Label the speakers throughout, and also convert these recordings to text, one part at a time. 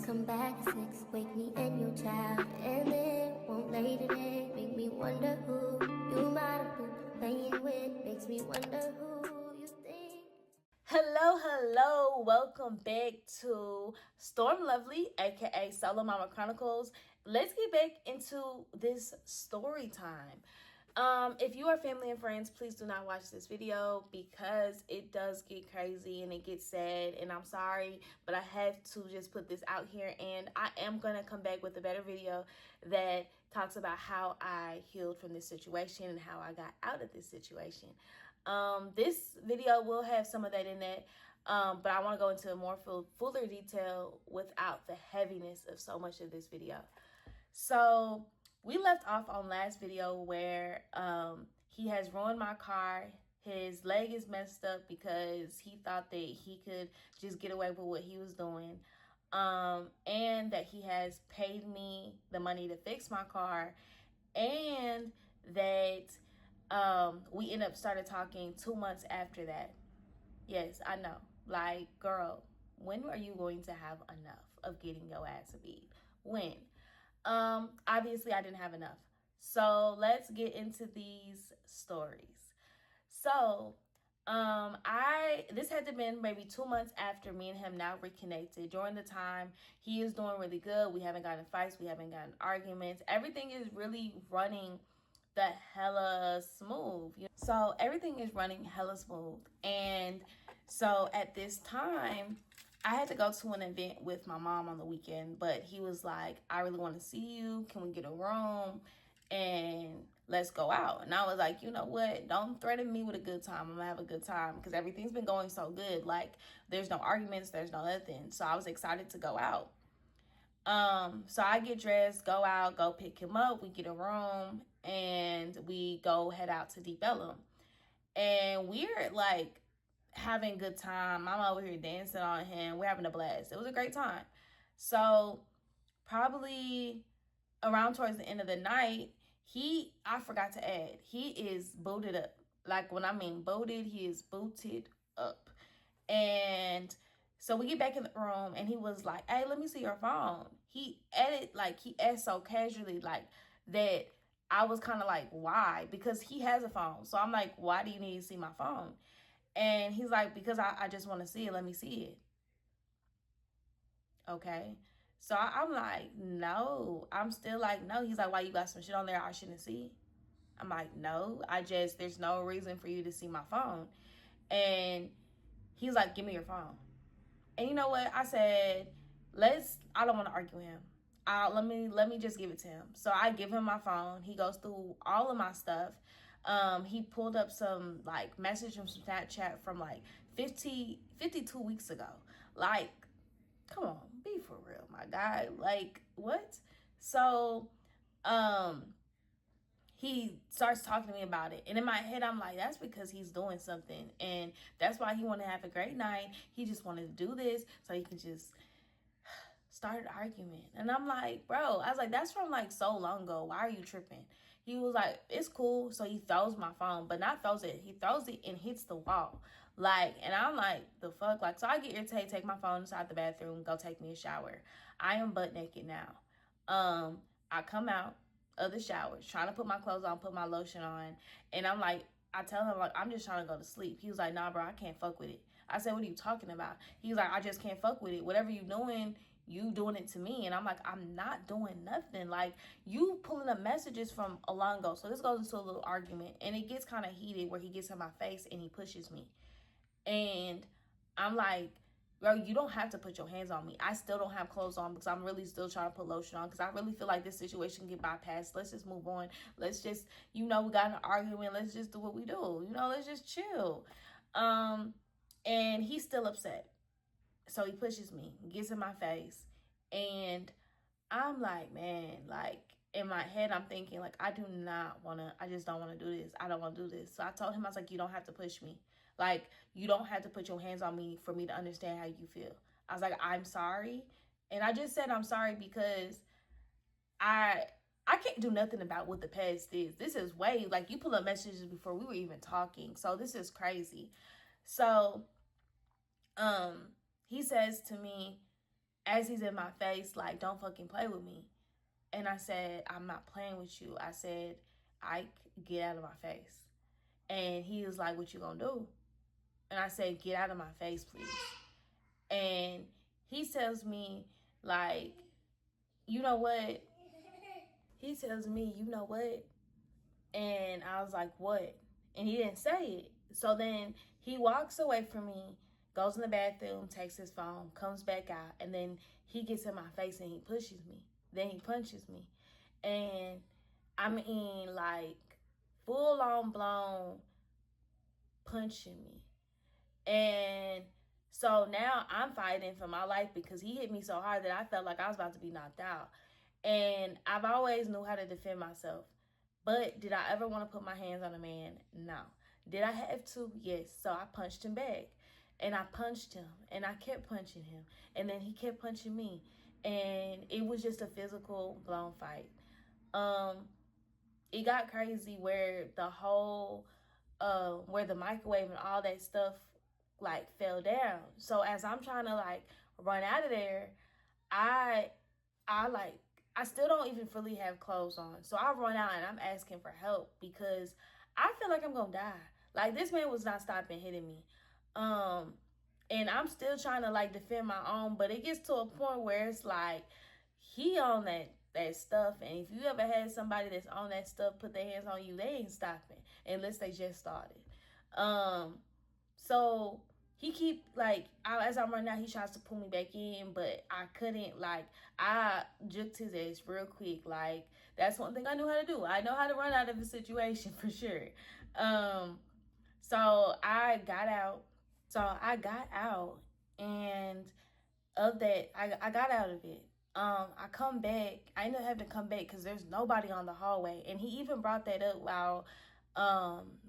Speaker 1: come back at 6, wake me and your child, and then won't lay today. Make me wonder who you might have been playing with. Makes me wonder who you think.
Speaker 2: Hello, welcome back to Storm Lovely, aka Solo Mama Chronicles. Let's get back into this story time. If you are family and friends, please do not watch this video because it does get crazy and it gets sad, and I'm sorry, but I have to just put this out here, and I am gonna come back with a better video that talks about how I healed from this situation and how I got out of this situation. This video will have some of that in it, but I want to go into more fuller detail without the heaviness of so much of this video. So we left off on last video where he has ruined my car. His leg is messed up because he thought that he could just get away with what he was doing, and that he has paid me the money to fix my car, and that we ended up started talking 2 months after that. Yes, I know. Like, girl, when are you going to have enough of getting your ass beat? When? Obviously I didn't have enough. So let's get into these stories. So, this had to been maybe 2 months after me and him now reconnected. During the time, he is doing really good. We haven't gotten fights. We haven't gotten arguments. Everything is really running the hella smooth. So everything is running hella smooth. And so at this time, I had to go to an event with my mom on the weekend, but he was like, I really want to see you. Can we get a room and let's go out? And I was like, you know what? Don't threaten me with a good time. I'm gonna have a good time because everything's been going so good. Like, there's no arguments, there's no nothing. So I was excited to go out. So I get dressed, go out, go pick him up. We get a room and we go head out to Deep Ellum. And we're like having a good time. I'm over here dancing on him. We're having a blast. It was a great time. So probably around towards the end of the night, I forgot to add, he is booted up. Like, when I mean booted, he is booted up. And so we get back in the room and he was like, hey, let me see your phone. He asked so casually, like, that I was kind of like, why? Because he has a phone. So I'm like, why do you need to see my phone? And he's like, because I just want to see it. Let me see it. Okay. So I'm like, no. I'm still like, no. He's like, why, you got some shit on there I shouldn't see? I'm like, no. There's no reason for you to see my phone. And he's like, give me your phone. And you know what? I said, I don't want to argue with him. Let me just give it to him. So I give him my phone. He goes through all of my stuff. He pulled up some like message from Snapchat from like 52 weeks ago. Like, come on, be for real, my guy. Like, what? So, he starts talking to me about it. And in my head, I'm like, that's because he's doing something. And that's why he wanted to have a great night. He just wanted to do this so he can just start an argument. And I'm like, bro, I was like, that's from like so long ago. Why are you tripping? He was like, it's cool. So he throws my phone, but not throws it. He throws it and hits the wall. Like, and I'm like, the fuck? Like, so I get irritated, take my phone inside the bathroom, go take me a shower. I am butt naked now. I come out of the shower, trying to put my clothes on, put my lotion on. And I'm like, I tell him, like, I'm just trying to go to sleep. He was like, nah, bro, I can't fuck with it. I said, what are you talking about? He's like, I just can't fuck with it. Whatever you doing it to me. And I'm like, I'm not doing nothing. Like, you pulling up messages from a long ago. So this goes into a little argument. And it gets kind of heated where he gets in my face and he pushes me. And I'm like, bro, you don't have to put your hands on me. I still don't have clothes on because I'm really still trying to put lotion on because I really feel like this situation can get bypassed. Let's just move on. Let's just, we got an argument. Let's just do what we do. Let's just chill. And he's still upset. So he pushes me, gets in my face. And I'm like, man, like, in my head, I'm thinking, like, I just don't want to do this. I don't want to do this. So I told him, I was like, you don't have to push me. Like, you don't have to put your hands on me for me to understand how you feel. I was like, I'm sorry. And I just said I'm sorry because I can't do nothing about what the past is. This is way, like, you pull up messages before we were even talking. So this is crazy. So, he says to me, as he's in my face, like, don't fucking play with me. And I said, I'm not playing with you. I said, Ike, get out of my face. And he was like, what you gonna do? And I said, get out of my face, please. And he tells me, like, you know what? He tells me, you know what? And I was like, what? And he didn't say it. So then he walks away from me, goes in the bathroom, takes his phone, comes back out, and then he gets in my face and he pushes me. Then he punches me. And I mean, like, full on blown punching me. And so now I'm fighting for my life because he hit me so hard that I felt like I was about to be knocked out. And I've always knew how to defend myself. But did I ever want to put my hands on a man? No. Did I have to? Yes. So I punched him back. And I punched him. And I kept punching him. And then he kept punching me. And it was just a physical blown fight. It got crazy where the whole, where the microwave and all that stuff, like, fell down. So as I'm trying to, like, run out of there, I still don't even fully have clothes on. So I run out and I'm asking for help because I feel like I'm gonna die. Like, this man was not stopping hitting me. And I'm still trying to, like, defend my own, but it gets to a point where it's like, he on that stuff. And if you ever had somebody that's on that stuff put their hands on you, they ain't stopping unless they just started. So he keep, like, as I'm running out, he tries to pull me back in, but I couldn't. Like, I juked his ass real quick. Like, that's one thing I knew how to do. I know how to run out of a situation for sure. So I got out. And of that, I got out of it. I come back. I ended up having to come back because there's nobody on the hallway. And he even brought that up while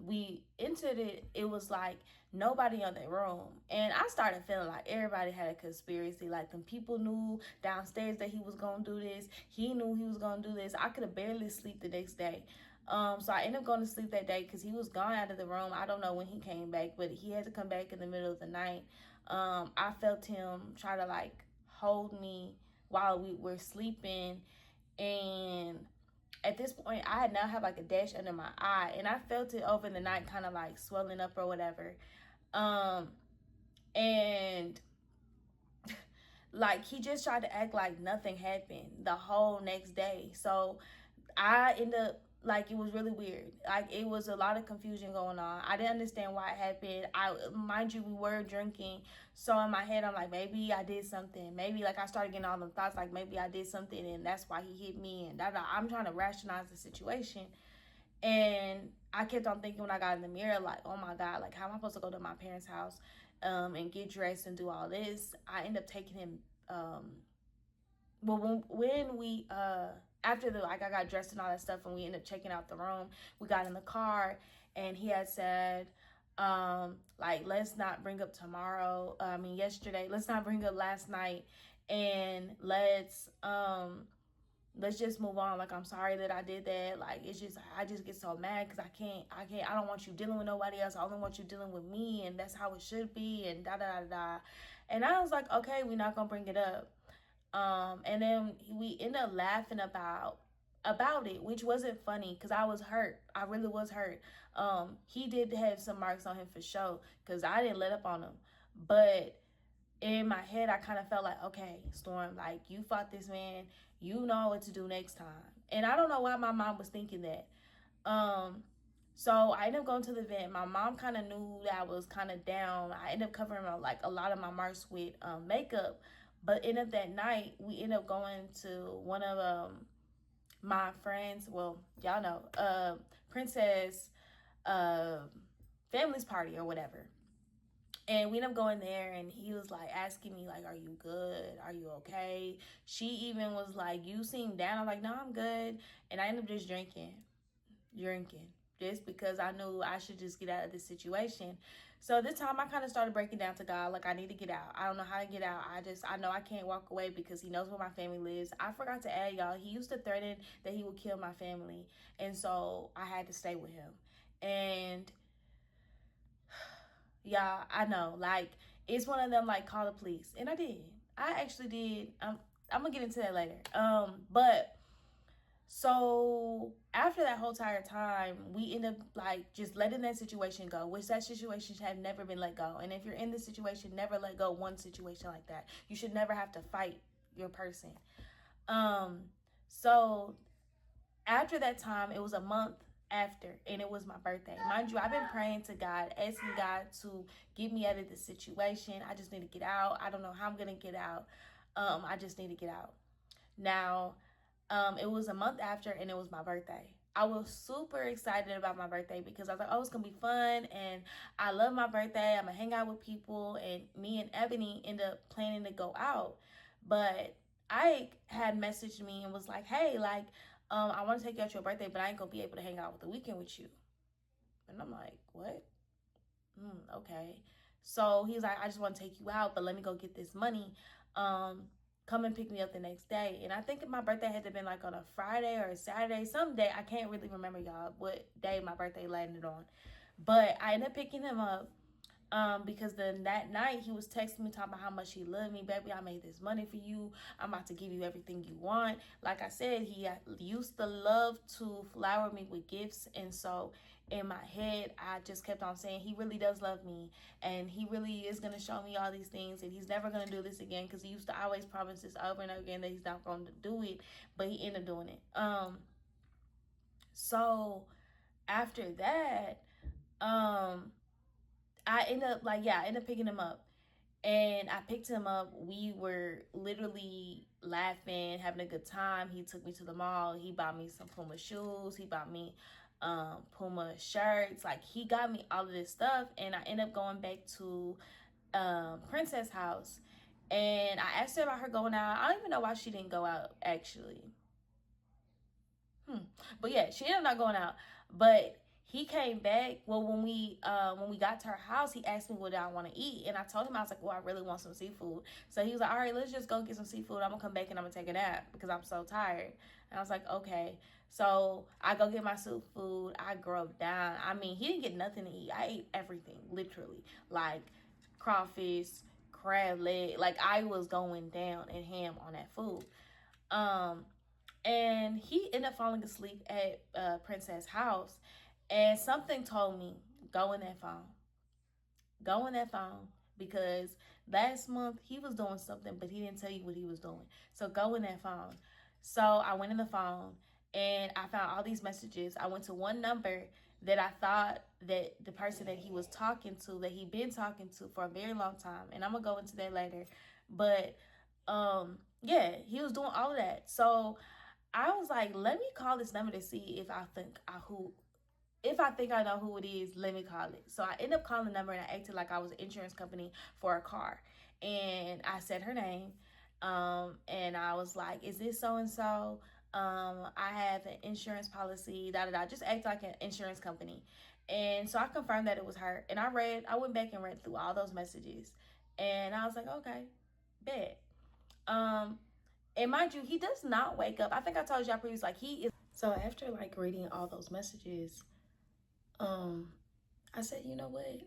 Speaker 2: we entered it. It was like nobody on that room. And I started feeling like everybody had a conspiracy. Like, them people knew downstairs that he was going to do this. He knew he was going to do this. I could have barely sleep the next day. So I ended up going to sleep that day because he was gone out of the room. I don't know when he came back, but he had to come back in the middle of the night. I felt him try to, like, hold me while we were sleeping. And at this point, I had now have, like, a dash under my eye. And I felt it over the night kind of, like, swelling up or whatever. And like, he just tried to act like nothing happened the whole next day. So I ended up, like, it was really weird. Like, it was a lot of confusion going on. I didn't understand why it happened. Mind you, we were drinking. So in my head, I'm like, maybe I did something. Maybe, like, I started getting all the thoughts, like, maybe I did something and that's why he hit me. And I'm trying to rationalize the situation. And I kept on thinking when I got in the mirror, like, oh my God, like, how am I supposed to go to my parents' house and get dressed and do all this? I ended up taking him, well, when we, after I got dressed and all that stuff and we ended up checking out the room, we got in the car and he had said, like, let's not bring up yesterday, let's not bring up last night, and let's just move on. Like, I'm sorry that I did that. Like, it's just, I just get so mad because I don't want you dealing with nobody else. I only want you dealing with me, and that's how it should be, and da. And I was like, okay, we're not gonna bring it up. And then we ended up laughing about it, which wasn't funny because I was hurt. I really was hurt. He did have some marks on him for sure because I didn't let up on him. But in my head, I kind of felt like, okay, Storm, like, you fought this man. You know what to do next time. And I don't know why my mom was thinking that. So I ended up going to the event. My mom kind of knew that I was kind of down. I ended up covering like a lot of my marks with makeup. But ended up that night, we ended up going to one of my friends, well, y'all know, Princess family's party or whatever. And we ended up going there, and he was, like, asking me, like, are you good? Are you okay? She even was like, you seem down. I'm like, no, I'm good. And I ended up just drinking, just because I knew I should just get out of this situation. So this time I kind of started breaking down to God, like, I need to get out. I don't know how to get out. I know I can't walk away because he knows where my family lives. I forgot to add, y'all, he used to threaten that he would kill my family. And so I had to stay with him. And yeah, I know, like, it's one of them like, call the police. And I did. I actually did. I'm gonna get into that later. But so after that whole entire time, we end up like just letting that situation go, which that situation had never been let go. And if you're in this situation, never let go one situation like that. You should never have to fight your person. So after that time, it was a month after, and it was my birthday. Mind you, I've been praying to God, asking God to get me out of this situation. I just need to get out. I don't know how I'm gonna get out. I just need to get out. Now, it was a month after, and it was my birthday. I was super excited about my birthday because I was like, oh, it's gonna be fun, and I love my birthday. I'm gonna hang out with people, and me and Ebony ended up planning to go out. But Ike had messaged me and was like, hey, like, I want to take you out your birthday, but I ain't gonna be able to hang out with the weekend with you. And I'm like, what? Okay. So he's like, I just want to take you out, but let me go get this money. Come and pick me up the next day. And I think my birthday had to have been like on a Friday or a Saturday, some day. I can't really remember, y'all, what day my birthday landed on. But I ended up picking him up. Because then that night he was texting me talking about how much he loved me. Baby, I made this money for you. I'm about to give you everything you want. Like I said, he used to love to flower me with gifts. And so in my head, I just kept on saying he really does love me. And he really is going to show me all these things. And he's never going to do this again. Because he used to always promise this over and over again that he's not going to do it. But he ended up doing it. So after that, I ended up picking him up. And I picked him up. We were literally laughing, having a good time. He took me to the mall. He bought me some Puma shoes. He bought me Puma shirts. Like, he got me all of this stuff. And I ended up going back to Princess house. And I asked her about her going out. I don't even know why she didn't go out, actually. But yeah, she ended up not going out. But he came back. Well, when we got to her house, he asked me what I want to eat, and I told him, I was like, well, I really want some seafood. So he was like, all right, let's just go get some seafood. I'm gonna come back and I'm gonna take a nap because I'm so tired. And I was like, okay. So I go get my seafood. I grubbed down. I mean, he didn't get nothing to eat. I ate everything, literally, like crawfish, crab leg. Like, I was going down and ham on that food. And he ended up falling asleep at Princess house. And something told me, go in that phone. Go in that phone. Because last month he was doing something, but he didn't tell you what he was doing. So go in that phone. So I went in the phone and I found all these messages. I went to one number that I thought that the person that he was talking to, that he'd been talking to for a very long time. And I'm going to go into that later. But yeah, he was doing all of that. So I was like, let me call this number to see if I think I know who it is, let me call it. So I ended up calling the number and I acted like I was an insurance company for a car. And I said her name. And I was like, is this so-and-so? I have an insurance policy, Just act like an insurance company. And so I confirmed that it was her. And I went back and read through all those messages. And I was like, okay, bet. And mind you, he does not wake up. I think I told y'all previously, like, he is. So after like reading all those messages, I said, you know what?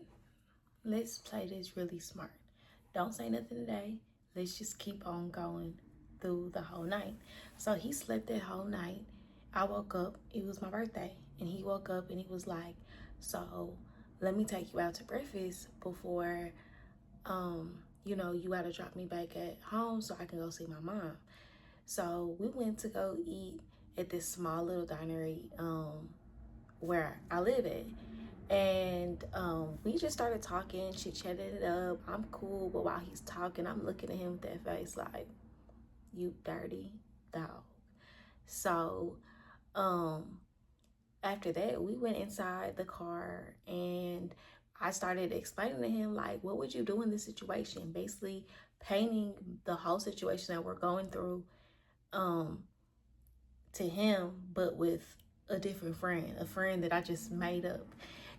Speaker 2: Let's play this really smart. Don't say nothing today. Let's just keep on going through the whole night. So he slept that whole night. I woke up. It was my birthday. And he woke up and he was like, so let me take you out to breakfast before, you gotta drop me back at home so I can go see my mom. So we went to go eat at this small little dinery where I live at. And we just started talking. She chatted it up. I'm cool, but while he's talking, I'm looking at him with that face like, you dirty dog. So after that, we went inside the car and I started explaining to him, like, what would you do in this situation? Basically painting the whole situation that we're going through to him, but with a different friend, a friend that I just made up.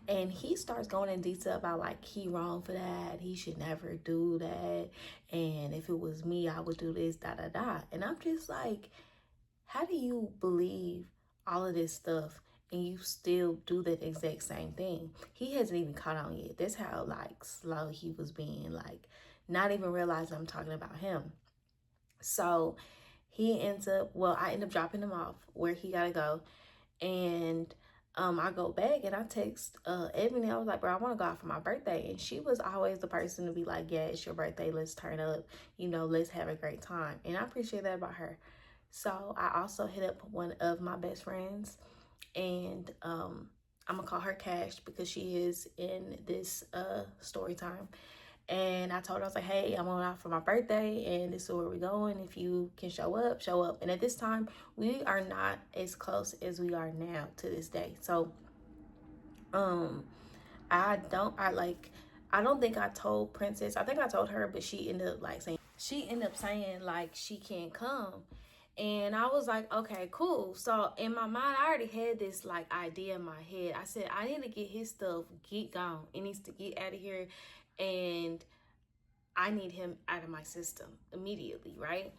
Speaker 2: And he starts going in detail about, like, he wrong for that. He should never do that. And if it was me, I would do this, And I'm just like, how do you believe all of this stuff and you still do that exact same thing. He hasn't even caught on yet. That's how like slow he was being, like not even realizing I'm talking about him. So he ends up, well, I end up dropping him off where he gotta go. And I go back and I text Ebony. I was like, bro, I want to go out for my birthday. And she was always the person to be like, yeah, it's your birthday. Let's turn up. You know, let's have a great time. And I appreciate that about her. So I also hit up one of my best friends, and I'm going to call her Cash because she is in this story time. And I told her, I was like, hey, I'm going out for my birthday and this is where we're going. If you can show up, show up. And at this time, we are not as close as we are now to this day. So, I don't think I told Princess. I think I told her, but she ended up saying like she can't come. And I was like, okay, cool. So in my mind, I already had this like idea in my head. I said, I need to get his stuff, get gone. It needs to get out of here. And I need him out of my system immediately, right?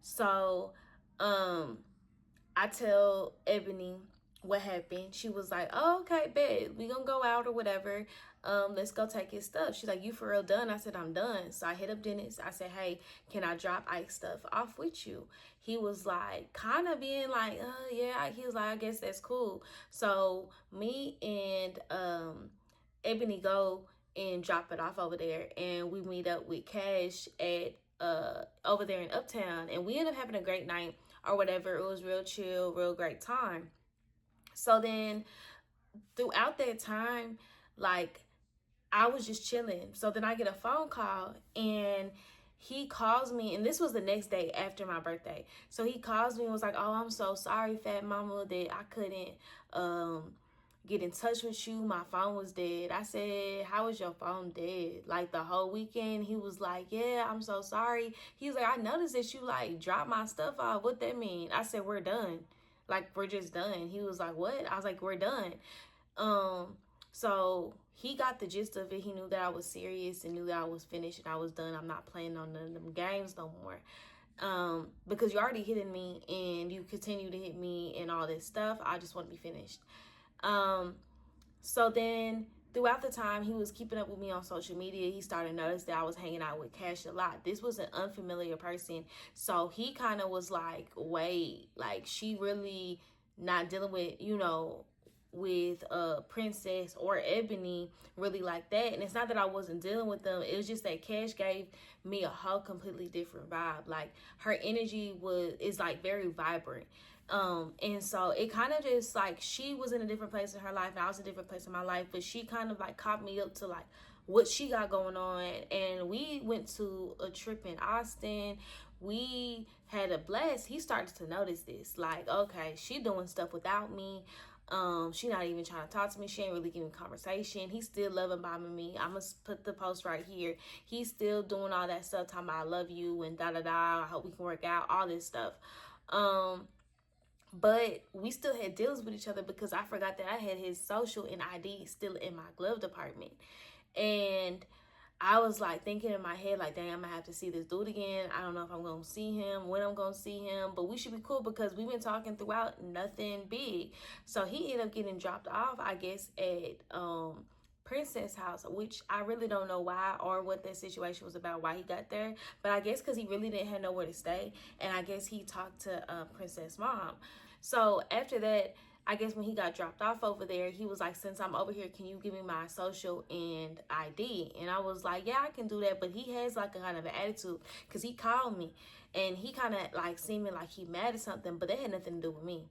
Speaker 2: So I tell Ebony what happened. She was like, oh, okay, bet. We gonna go out or whatever. Let's go take his stuff. She's like, you for real done? I said, I'm done. So I hit up Dennis. I said, hey, can I drop Ike's stuff off with you? He was like, kind of being like, yeah. He was like, I guess that's cool. So me and Ebony go and drop it off over there, and we meet up with Cash at over there in Uptown, and we end up having a great night or whatever. It was real chill, real great time. So then throughout that time, like I was just chilling. So then I get a phone call, and he calls me, and this was the next day after my birthday. So he calls me and was like, oh, I'm so sorry, Fat Mama, that I couldn't get in touch with you. My phone was dead. I said, how was your phone dead? Like the whole weekend? He was like, yeah, I'm so sorry. He was like, I noticed that you like dropped my stuff off. What that mean? I said, we're done. Like, we're just done. He was like, what? I was like, we're done. So he got the gist of it. He knew that I was serious and knew that I was finished and I was done. I'm not playing on none of them games no more. Because you already hitting me and you continue to hit me and all this stuff. I just want to be finished. So then throughout the time he was keeping up with me on social media, he started to notice that I was hanging out with Cash a lot. This was an unfamiliar person. So he kind of was like, wait, like she really not dealing with, you know, with Princess or Ebony really like that. And it's not that I wasn't dealing with them, it was just that Cash gave me a whole completely different vibe. Like her energy is like very vibrant. And so it kind of just like she was in a different place in her life and I was in a different place in my life, but she kind of like caught me up to like what she got going on. And we went to a trip in Austin. We had a blast. He started to notice this, like, okay, she doing stuff without me. She not even trying to talk to me. She ain't really giving conversation. He's still loving bombing me. I'm gonna put the post right here. He's still doing all that stuff, talking about I love you and da da da. I hope we can work out, all this stuff. But we still had deals with each other because I forgot that I had his social and ID still in my glove department. And I was like thinking in my head, like, dang, I'm gonna have to see this dude again. I don't know if I'm gonna see him, when I'm gonna see him, but we should be cool because we've been talking throughout, nothing big. So he ended up getting dropped off, I guess, at Princess house, which I really don't know why or what that situation was about, why he got there. But I guess because he really didn't have nowhere to stay. And I guess he talked to Princess mom. So after that, I guess when he got dropped off over there, he was like, since I'm over here, can you give me my social and ID? And I was like, yeah, I can do that. But he has like a kind of an attitude because he called me and he kind of like seeming like he mad at something, but that had nothing to do with me.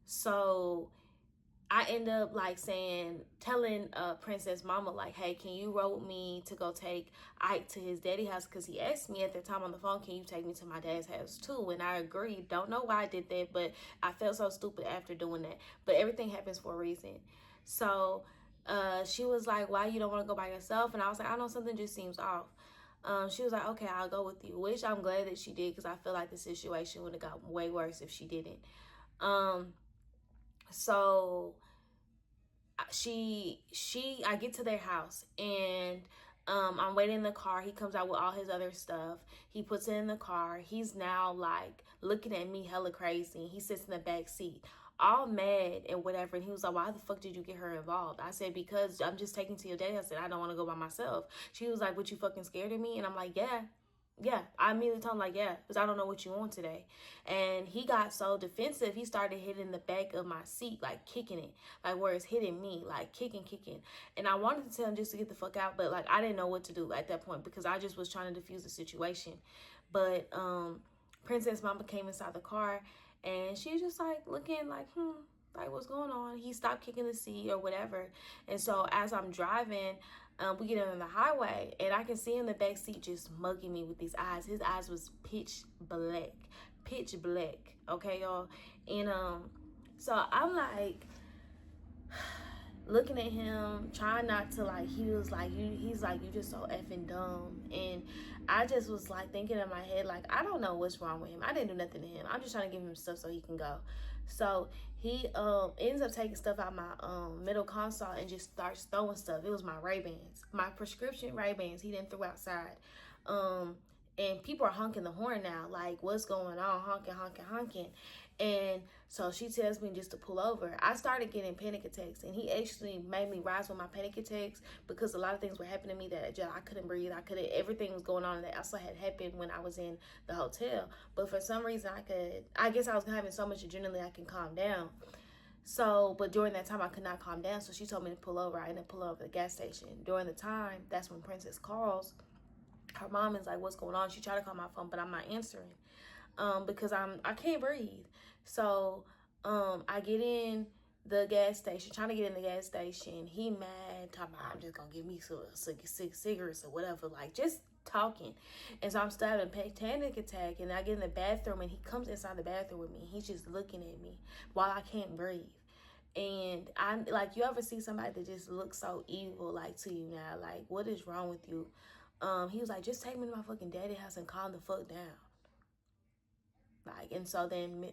Speaker 2: So I end up like telling Princess mama like, hey, can you roll with me to go take Ike to his daddy house? Because he asked me at the time on the phone, can you take me to my dad's house too? And I agreed. Don't know why I did that, but I felt so stupid after doing that. But everything happens for a reason. So she was like, why you don't want to go by yourself? And I was like, I know something just seems off. She was like, okay, I'll go with you, which I'm glad that she did because I feel like the situation would have got way worse if she didn't. So I get to their house and I'm waiting in the car. He comes out with all his other stuff. He puts it in the car. He's now like looking at me hella crazy. He sits in the back seat. all mad and whatever. And he was like, why the fuck did you get her involved? I said, because I'm just taking to your daddy. I said, I don't want to go by myself. She was like, what, you fucking scared of me? And I'm like, yeah. I immediately told him, like, yeah, because I don't know what you want today. And he got so defensive, he started hitting the back of my seat, like kicking it, like where it's hitting me, like kicking. And I wanted to tell him just to get the fuck out, but like I didn't know what to do at that point because I just was trying to defuse the situation. But Princess Mama came inside the car and she was just like looking like, like what's going on? He stopped kicking the seat or whatever. And so as I'm driving, we get on the highway and I can see in the back seat just mugging me with these eyes. His eyes was pitch black. Okay, y'all. And so I'm like looking at him, trying not to like, he's like, you just so effing dumb. And I just was like thinking in my head, like, I don't know what's wrong with him. I didn't do nothing to him. I'm just trying to give him stuff so he can go. So he ends up taking stuff out my middle console and just starts throwing stuff. It was my Ray-Bans, my prescription Ray-Bans. He didn't throw outside. And people are honking the horn now, like, what's going on? Honking. And so she tells me just to pull over. I started getting panic attacks, and he actually made me rise with my panic attacks because a lot of things were happening to me that I couldn't breathe. Everything was going on that also had happened when I was in the hotel. But for some reason, I guess I was having so much adrenaline I can calm down. So, but during that time, I could not calm down. So she told me to pull over. I ended up pulling over at the gas station. During the time, that's when Princess calls. Her mom is like, what's going on? She tried to call my phone, but I'm not answering because I can't breathe. So I get in the gas station, trying to get in the gas station. He mad, talking about, I'm just going to give me some cigarettes or whatever, like just talking. And so I'm still having a panic attack, and I get in the bathroom, and he comes inside the bathroom with me. He's just looking at me while I can't breathe. And I like, you ever see somebody that just looks so evil, like, to you now? Like, what is wrong with you? He was like, just take me to my fucking daddy house and calm the fuck down. Like, and so then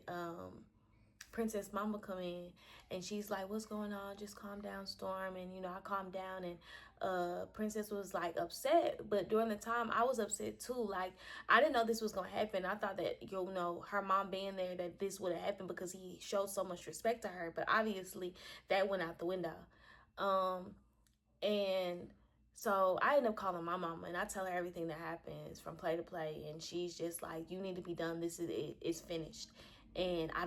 Speaker 2: Princess Mama come in and she's like, what's going on? Just calm down, Storm. And, you know, I calmed down, and Princess was like upset. But during the time, I was upset too. Like, I didn't know this was going to happen. I thought that, you know, her mom being there, that this would have happened because he showed so much respect to her. But obviously that went out the window. And so I end up calling my mama, and I tell her everything that happens from play to play. And she's just like, you need to be done. This is it. It's finished. And I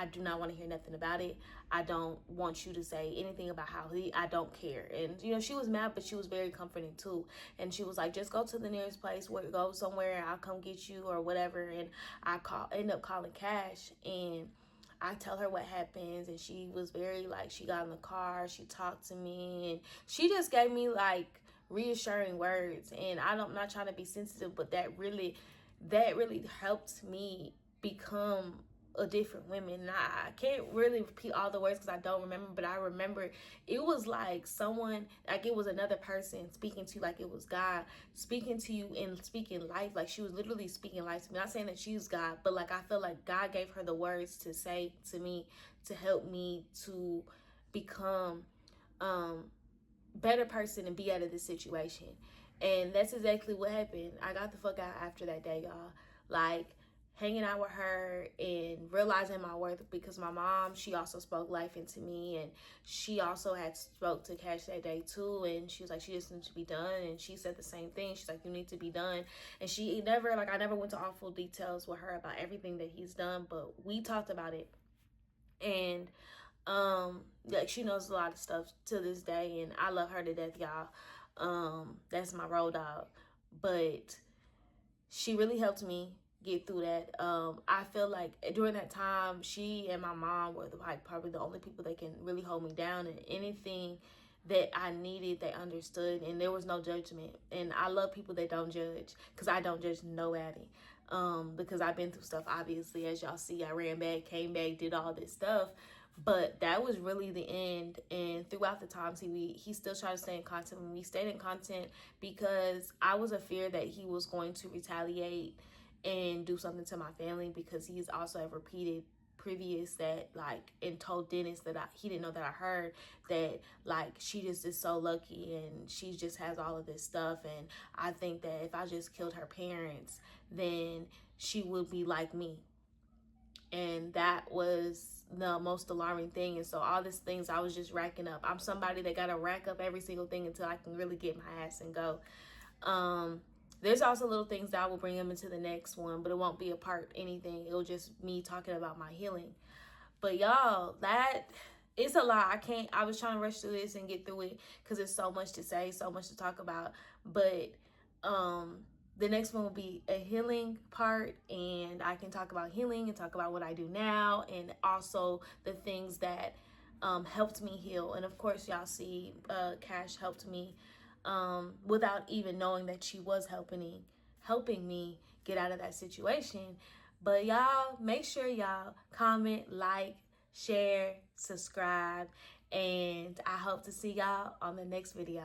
Speaker 2: do not want to hear nothing about it. I don't want you to say anything about I don't care. And, you know, she was mad, but she was very comforting too. And she was like, just go to the nearest place, go somewhere, I'll come get you or whatever. And I end up calling Cash, and I tell her what happens, and she was very like, she got in the car, she talked to me, and she just gave me like reassuring words. And I'm not trying to be sensitive, but that really helped me become a different woman. And I can't really repeat all the words because I don't remember, but I remember it was like someone, like it was another person speaking to you, like it was God speaking to you and speaking life. Like she was literally speaking life to me. Not saying that she's God, but like I feel like God gave her the words to say to me to help me to become better person and be out of this situation. And that's exactly what happened. I got the fuck out after that day, y'all. Like, hanging out with her and realizing my worth, because my mom, she also spoke life into me, and she also had spoke to Cash that day too, and she was like, she just needs to be done. And she said the same thing. She's like, you need to be done. And she never, like, I never went to awful details with her about everything that he's done, but we talked about it. And like, she knows a lot of stuff to this day, and I love her to death, y'all. That's my road dog. But she really helped me get through that. I feel like during that time, she and my mom were like probably the only people that can really hold me down, and anything that I needed, they understood, and there was no judgment. And I love people that don't judge, because I don't judge nobody. Because I've been through stuff, obviously, as y'all see. I ran back, came back, did all this stuff. But that was really the end. And throughout the times, he still tried to stay in contact with me. We stayed in contact because I was afraid that he was going to retaliate and do something to my family, because he's also have repeated previous that, like, and told Dennis that he didn't know that I heard that, like, she just is so lucky and she just has all of this stuff. And I think that if I just killed her parents, then she would be like me. And that was the most alarming thing. And so all these things I was just racking up. I'm somebody that gotta rack up every single thing until I can really get my ass and go. There's also little things that I will bring them into the next one, but it won't be a part anything. It'll just me talking about my healing. But y'all, that it's a lot. I was trying to rush through this and get through it because there's so much to say, so much to talk about. But the next one will be a healing part, and I can talk about healing and talk about what I do now, and also the things that helped me heal. And of course, y'all see Cash helped me without even knowing that she was helping me get out of that situation. But y'all, make sure y'all comment, like, share, subscribe, and I hope to see y'all on the next video.